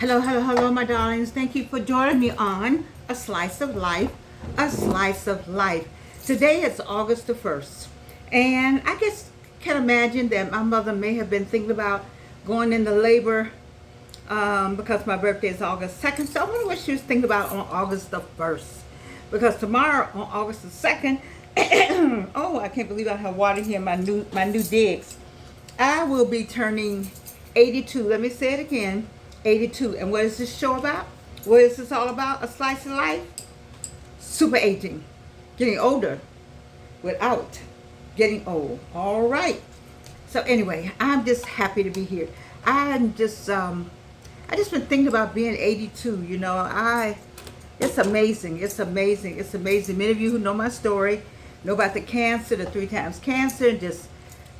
Hello, hello, hello, my darlings. Thank you for joining me on A Slice of Life. A Slice of Life. Today is August the 1st. And I just can imagine that my mother may have been thinking about going into labor because my birthday is August 2nd. So I wonder what she was thinking about on August the 1st. Because tomorrow, on August the 2nd, oh, I can't believe I have water here in my new digs. I will be turning 82. Let me say it again. 82. And what is this show about? What is this all about? A slice of life? Super aging. Getting older without getting old. All right. So anyway, I'm just happy to be here. I'm just I just been thinking about being 82. It's amazing. It's amazing. It's amazing. Many of you who know my story know about the cancer, the 3 times cancer, and just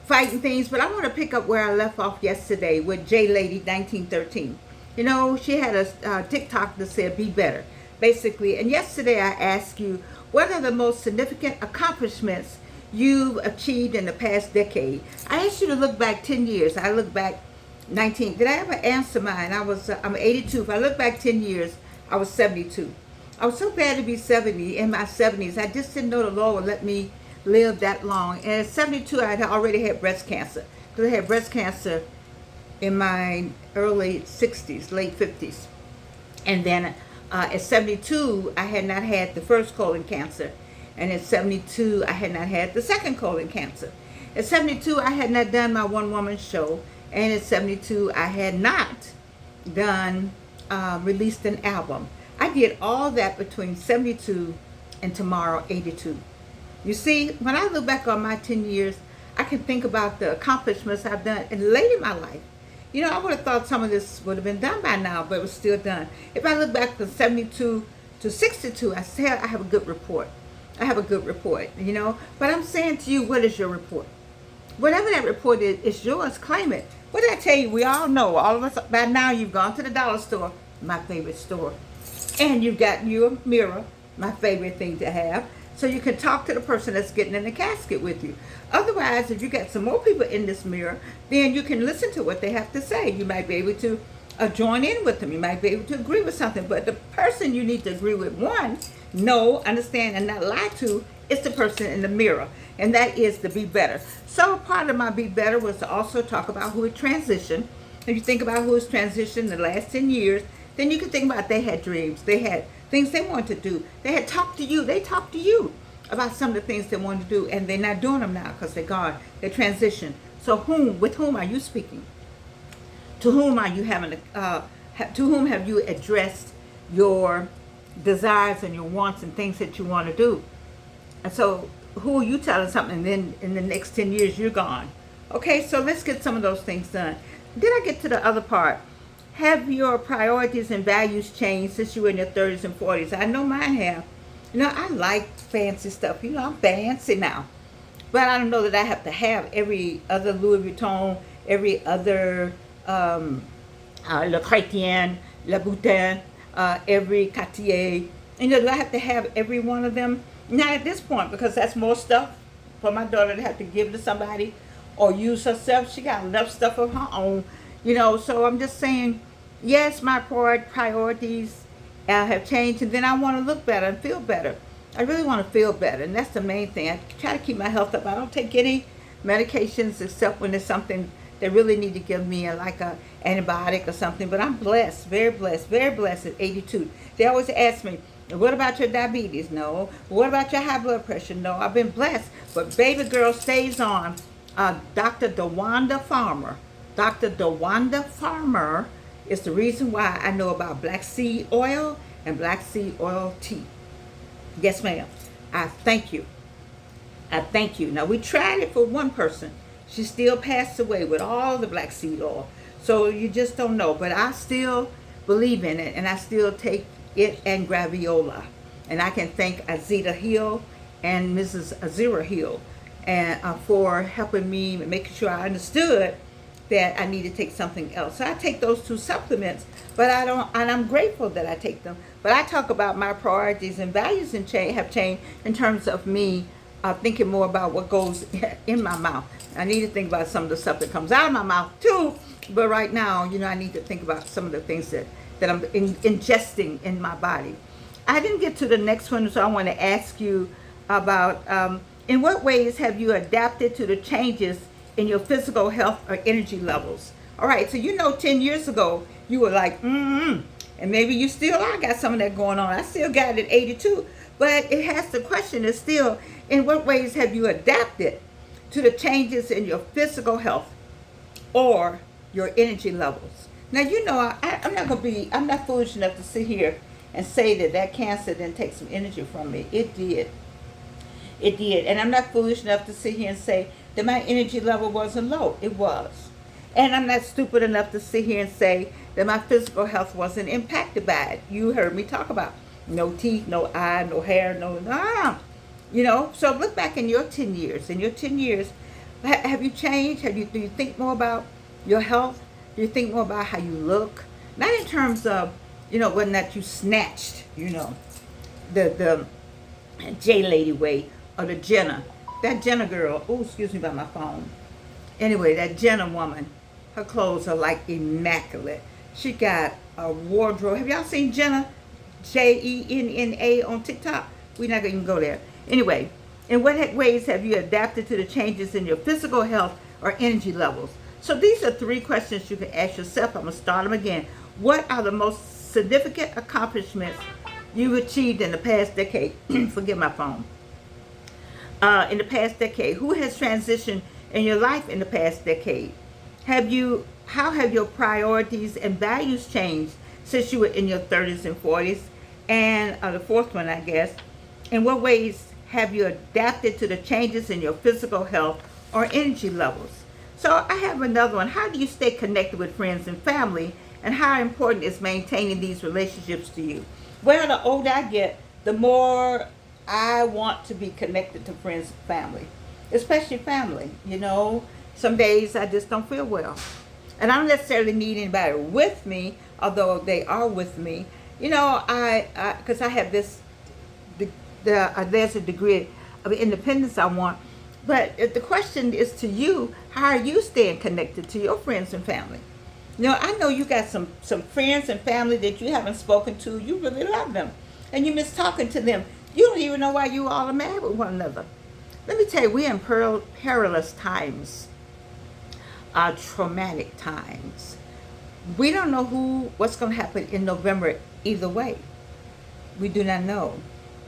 fighting things. But I want to pick up where I left off yesterday with J Lady 1913. She had a TikTok that said be better, basically. And yesterday I asked you, what are the most significant accomplishments you've achieved in the past decade? I asked you to look back 10 years. I look back 19. Did I ever answer mine? I'm 82. If I look back 10 years, I was 72. I was so glad to be 70 in my 70s. I just didn't know the Lord would let me live that long. And at 72, I had already had breast cancer. Because I had breast cancer in my early 60s, late 50s. And then at 72, I had not had the first colon cancer. And at 72, I had not had the second colon cancer. At 72, I had not done my one-woman show. And at 72, I had not released an album. I did all that between 72 and tomorrow, 82. You see, when I look back on my 10 years, I can think about the accomplishments I've done and late in my life. I would have thought some of this would have been done by now, but it was still done. If I look back from 72 to 62, I say I have a good report. I have a good report, But I'm saying to you, what is your report? Whatever that report is, it's yours. Claim it. What did I tell you? We all know. All of us, by now, you've gone to the dollar store, my favorite store. And you've got your mirror, my favorite thing to have. So you can talk to the person that's getting in the casket with you. Otherwise, if you got some more people in this mirror, then you can listen to what they have to say. You might be able to join in with them. You might be able to agree with something. But the person you need to agree with, one, know, understand, and not lie to, is the person in the mirror. And that is to be better. So part of my be better was to also talk about who had transitioned. If you think about who has transitioned in the last 10 years, then you can think about they had dreams. They had things they wanted to do. They had talked to you. They talked to you about some of the things they wanted to do, and they're not doing them now because they're gone. They transitioned. So with whom are you speaking? To whom are you to whom have you addressed your desires and your wants and things that you want to do? And so who are you telling something, and then in the next 10 years you're gone? Okay, so let's get some of those things done. Then I get to the other part. Have your priorities and values changed since you were in your 30s and 40s? I know mine have. I like fancy stuff. I'm fancy now. But I don't know that I have to have every other Louis Vuitton, every other Le Chrétien, Le Boutin, every Cartier. Do I have to have every one of them? Not at this point, because that's more stuff for my daughter to have to give to somebody or use herself. She got enough stuff of her own. So I'm just saying, yes, my priorities have changed, and then I want to look better and feel better. I really want to feel better, and that's the main thing. I try to keep my health up. I don't take any medications except when there's something they really need to give me, like a antibiotic or something. But I'm blessed, very blessed at 82. They always ask me, what about your diabetes? No. What about your high blood pressure? No. I've been blessed, but baby girl stays on Dr. DeWanda Farmer. Dr. DeWanda Farmer is the reason why I know about black seed oil and black seed oil tea. Yes, ma'am. I thank you. I thank you. Now, we tried it for one person. She still passed away with all the black seed oil. So you just don't know. But I still believe in it, and I still take it and Graviola. And I can thank Azita Hill and Mrs. Azira Hill and for helping me and making sure I understood that I need to take something else. So I take those two supplements, but I don't, and I'm grateful that I take them. But I talk about my priorities and values have changed in terms of me thinking more about what goes in my mouth. I need to think about some of the stuff that comes out of my mouth too. But right now, I need to think about some of the things that I'm ingesting in my body. I didn't get to the next one, so I want to ask you about in what ways have you adapted to the changes in your physical health or energy levels? All right, so 10 years ago, you were like, and maybe you still are got some of that going on. I still got it at 82, but the question is still, in what ways have you adapted to the changes in your physical health or your energy levels? Now, I'm not foolish enough to sit here and say that cancer didn't take some energy from me. It did. It did. And I'm not foolish enough to sit here and say that my energy level wasn't low. It was. And I'm not stupid enough to sit here and say that my physical health wasn't impacted by it. You heard me talk about no teeth, no eye, no hair, so look back in your 10 years. In your 10 years, have you changed? Do you think more about your health? Do you think more about how you look? Not in terms of, when that you snatched, the J Lady way or the Jenna. That Jenna girl, excuse me about my phone. Anyway, that Jenna woman, her clothes are like immaculate. She got a wardrobe. Have y'all seen Jenna? Jenna on TikTok? We're not going to go there. Anyway, in what ways have you adapted to the changes in your physical health or energy levels? So these are 3 questions you can ask yourself. I'm going to start them again. What are the most significant accomplishments you've achieved in the past decade? Forget my phone. In the past decade, who has transitioned in your life in the past decade? How have your priorities and values changed since you were in your 30s and 40s? And the 4th one, I guess, in what ways have you adapted to the changes in your physical health or energy levels? So I have another one. How do you stay connected with friends and family, and how important is maintaining these relationships to you? Well, the older I get, the more I want to be connected to friends and family, especially family. Some days I just don't feel well. And I don't necessarily need anybody with me, although they are with me. Because I have this, there's a degree of independence I want. But the question is to you, how are you staying connected to your friends and family? I know you got some friends and family that you haven't spoken to. You really love them. And you miss talking to them. You don't even know why you all are mad with one another. Let me tell you, we're in perilous times. Traumatic times. We don't know what's going to happen in November either way. We do not know.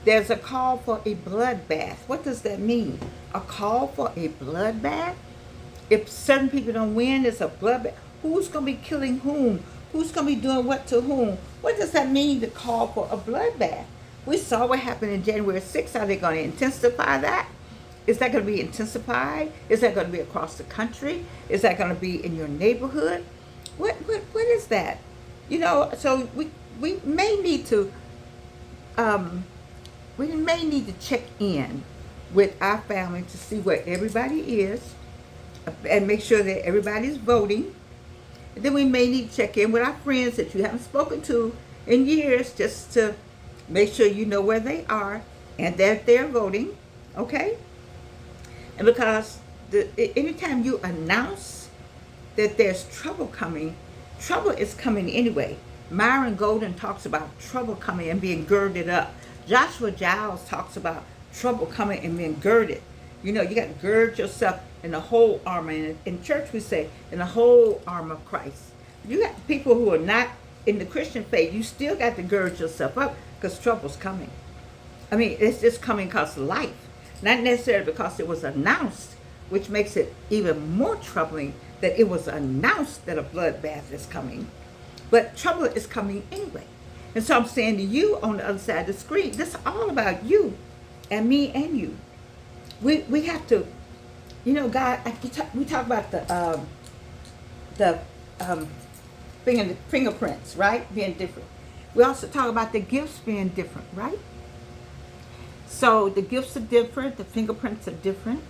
There's a call for a bloodbath. What does that mean? A call for a bloodbath? If certain people don't win, it's a bloodbath. Who's going to be killing whom? Who's going to be doing what to whom? What does that mean to call for a bloodbath? We saw what happened in January 6th. Are they going to intensify that? Is that going to be intensified? Is that going to be across the country? Is that going to be in your neighborhood? What is that? So we may need to check in with our family to see where everybody is and make sure that everybody's voting. And then we may need to check in with our friends that you haven't spoken to in years, just to make sure you know where they are and that they're voting, okay? And because anytime you announce that there's trouble coming, trouble is coming anyway. Myron Golden talks about trouble coming and being girded up. Joshua Giles talks about trouble coming and being girded. You got to gird yourself in the whole armor. In church we say, in the whole armor of Christ. You got people who are not in the Christian faith, you still got to gird yourself up because trouble's coming. I mean, it's just coming because of life. Not necessarily because it was announced, which makes it even more troubling that it was announced that a bloodbath is coming. But trouble is coming anyway. And so I'm saying to you on the other side of the screen, this is all about you and me and you. We have to, God, we talk about the fingerprints, right? Being different. We also talk about the gifts being different, right? So the gifts are different, the fingerprints are different,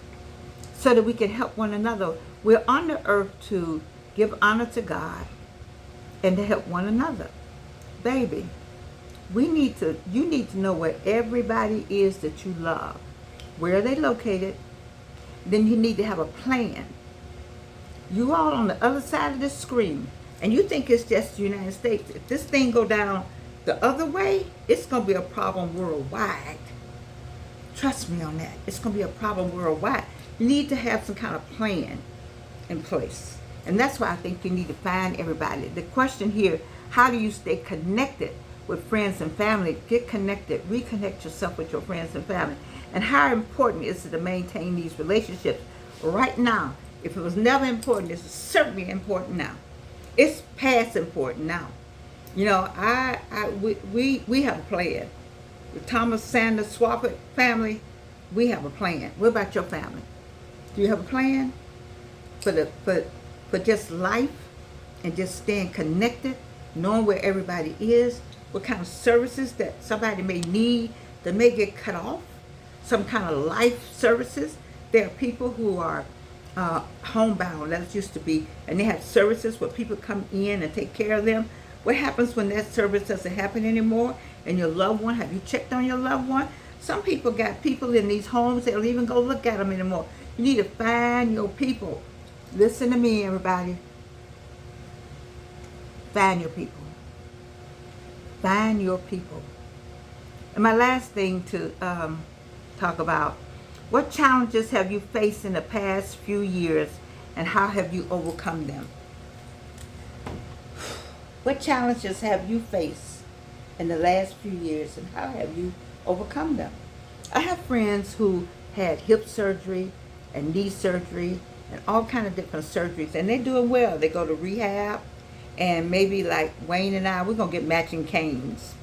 so that we can help one another. We're on the earth to give honor to God and to help one another. Baby, you need to know where everybody is that you love. where are they located? Then you need to have a plan. You all on the other side of the screen, and you think it's just the United States. If this thing go down the other way, it's going to be a problem worldwide. Trust me on that. It's going to be a problem worldwide. You need to have some kind of plan in place. And that's why I think you need to find everybody. The question here, how do you stay connected with friends and family? Get connected. Reconnect yourself with your friends and family. And how important is it to maintain these relationships right now? If it was never important, it's certainly important now. It's past important now. You know, we have a plan. The Thomas Sanders Swafford family, we have a plan. What about your family? Do you have a plan for just life and just staying connected, knowing where everybody is, what kind of services that somebody may need that may get cut off, some kind of life services? There are people who are homebound, that used to be, and they have services where people come in and take care of them. What happens when that service doesn't happen anymore? And your loved one, have you checked on your loved one? Some people got people in these homes, they don't even go look at them anymore. You need to find your people. Listen to me, everybody. Find your people. Find your people. And my last thing to talk about, what challenges have you faced in the past few years and how have you overcome them? What challenges have you faced in the last few years and how have you overcome them? I have friends who had hip surgery and knee surgery and all kind of different surgeries, and they're doing well. They go to rehab, and maybe like Wayne and I, we're going to get matching canes.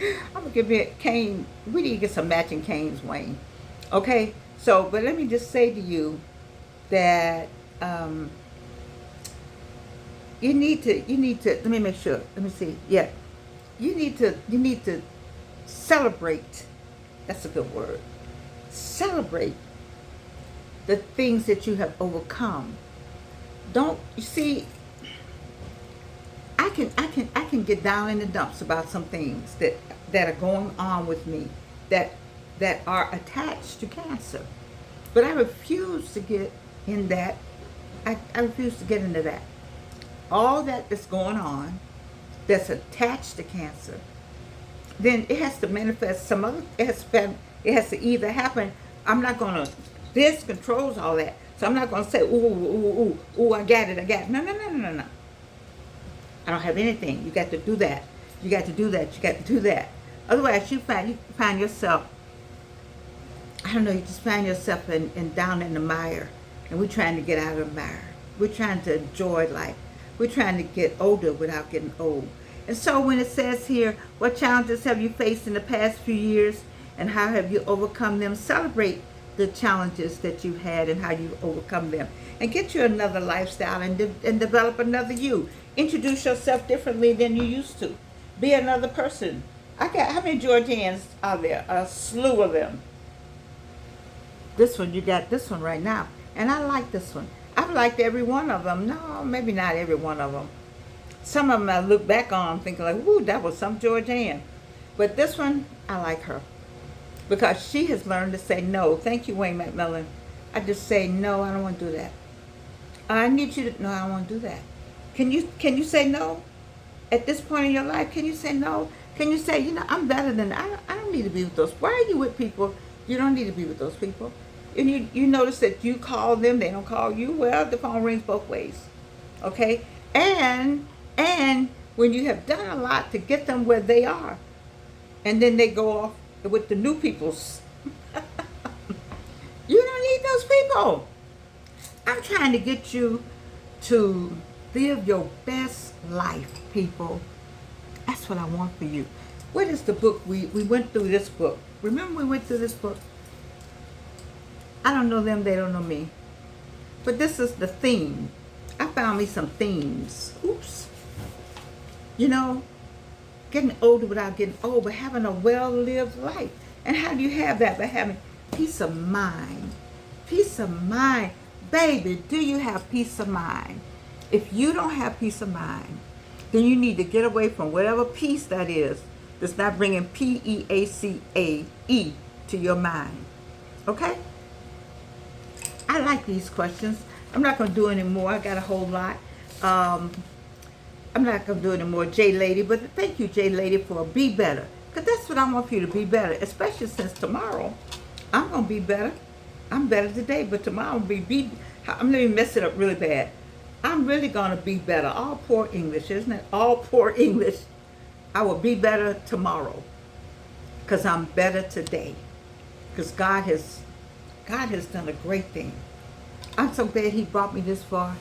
I'm going to give it cane. We need to get some matching canes, Wayne. Okay? So, but let me just say to you that you need to, let me make sure. Let me see. Yeah. You need to celebrate. That's a good word. Celebrate the things that you have overcome. Don't, you see, I can get down in the dumps about some things that are going on with me that are attached to cancer. But I refuse to get in that. I refuse to get into that. All that's going on that's attached to cancer, then it has to manifest some other, it has to either happen. I'm not going to, this controls all that. So I'm not going to say, ooh, I got it. No. I don't have anything. You got to do that. You got to do that. Otherwise, you find yourself, I don't know, you just find yourself in down in the mire. And we're trying to get out of the mire. We're trying to enjoy life. We're trying to get older without getting old. And so when it says here, what challenges have you faced in the past few years and how have you overcome them? Celebrate the challenges that you've had and how you overcome them. And get you another lifestyle and develop another you. Introduce yourself differently than you used to. Be another person. I got, how many Georgians are there? A slew of them. This one, you got this one right now. And I like this one. I've liked every one of them. No, maybe not every one of them. Some of them I look back on thinking like, whoo, that was some Georgian. But this one, I like her. Because she has learned to say no. Thank you, Wayne McMillan. I just say, no, I don't want to do that. I need you to, no, I don't want to do that. Can you say no? At this point in your life, can you say no? Can you say, I'm better than, I don't need to be with those. Why are you with people? You don't need to be with those people. And you notice that you call them, they don't call you. Well, the phone rings both ways. Okay? And when you have done a lot to get them where they are, and then they go off with the new peoples, you don't need those people. I'm trying to get you to live your best life, people. That's what I want for you. What is the book? We went through this book. Remember we went through this book? I don't know them, they don't know me. But this is the theme. I found me some themes. Oops. Getting older without getting old, but having a well-lived life. And how do you have that? By having peace of mind. Peace of mind. Baby, do you have peace of mind? If you don't have peace of mind, then you need to get away from whatever peace that is that's not bringing Peace to your mind. Okay? I like these questions. I'm not going to do any more. I got a whole lot. I'm not going to do any more, J Lady, but thank you, J Lady, for be better. Because that's what I want for you to be better, especially since tomorrow I'm going to be better. I'm better today, but tomorrow I'm going to mess it up really bad. I'm really going to be better. All poor English, isn't it? All poor English. I will be better tomorrow because I'm better today. Because God has done a great thing. I'm so glad he brought me this far.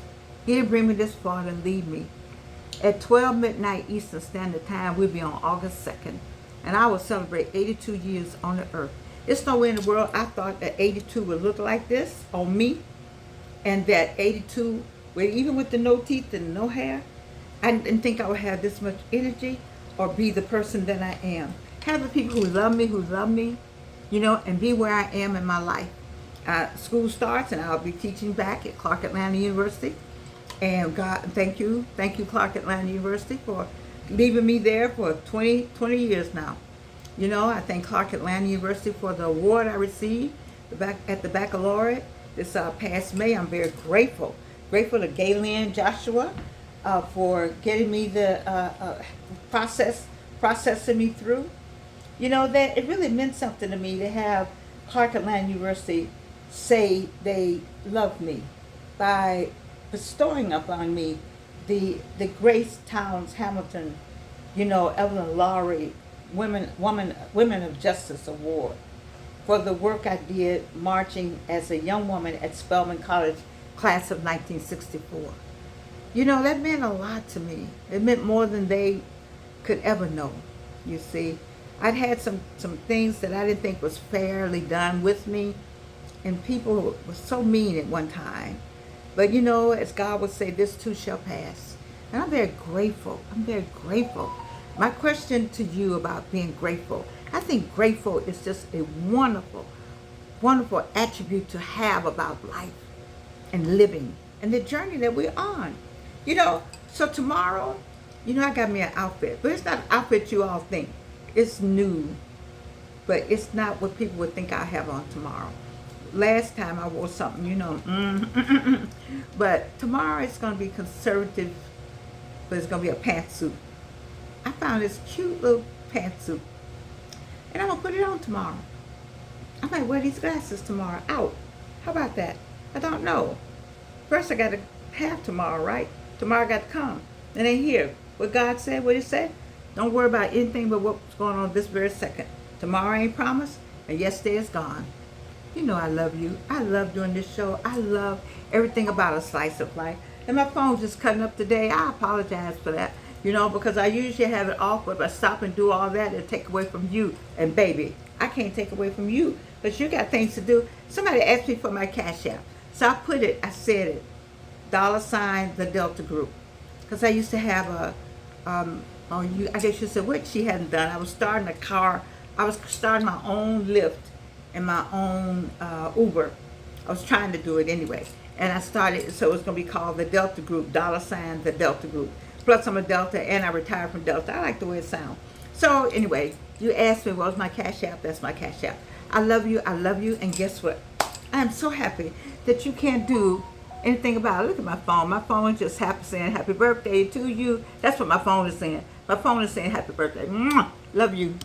He didn't bring me this far to leave me. At 12 midnight Eastern Standard Time, we'll be on August 2nd. And I will celebrate 82 years on the earth. It's nowhere in the world I thought that 82 would look like this on me. And that 82, even with the no teeth and no hair, I didn't think I would have this much energy or be the person that I am. Have the people who love me, you know, and be where I am in my life. School starts and I'll be teaching back at Clark Atlanta University. And God, thank you, Clark Atlanta University, for leaving me there for 20 years now. You know, I thank Clark Atlanta University for the award I received at the baccalaureate this past May. I'm very grateful. Grateful to Galen Joshua for getting me the processing me through. You know, that it really meant something to me to have Clark Atlanta University say they love me by bestowing upon me the Grace Towns Hamilton, you know, Evelyn Lowry Women of Justice Award for the work I did marching as a young woman at Spelman College, class of 1964. You know, that meant a lot to me. It meant more than they could ever know, you see. I'd had some things that I didn't think was fairly done with me, and people were so mean at one time. But you know, as God would say, this too shall pass. And I'm very grateful. I'm very grateful. My question to you about being grateful, I think grateful is just a wonderful, wonderful attribute to have about life and living and the journey that we're on. You know, so tomorrow, you know, I got me an outfit, but it's not an outfit you all think. It's new, but it's not what people would think I have on tomorrow. Last time I wore something, you know, but tomorrow it's going to be conservative, but it's going to be a pantsuit. I found this cute little pantsuit, and I'm going to put it on tomorrow. I might wear these glasses tomorrow out. How about that? I don't know. First I got to have tomorrow, right? Tomorrow I got to come. It ain't here. What God said, what he said, don't worry about anything but what's going on this very second. Tomorrow ain't promised, and yesterday is gone. You know I love you. I love doing this show. I love everything about A Slice of Life. And my phone's just cutting up today. I apologize for that. You know, because I usually have it off, but if I stop and do all that, it'll take away from you. And baby, I can't take away from you, because you got things to do. Somebody asked me for my Cash App. So I said it, $ the Delta Group. Because I used to have I guess you said what she hadn't done. I was starting a car. I was starting my own Lyft and my own Uber. I was trying to do it anyway. And I started, so it's going to be called the Delta Group, $ the Delta Group. Plus I'm a Delta and I retired from Delta. I like the way it sounds. So anyway, you asked me what was my Cash App. That's my Cash App. I love you. And guess what? I am so happy that you can't do anything about it. Look at my phone. My phone is just saying happy birthday to you. That's what my phone is saying. My phone is saying happy birthday. Mwah! Love you.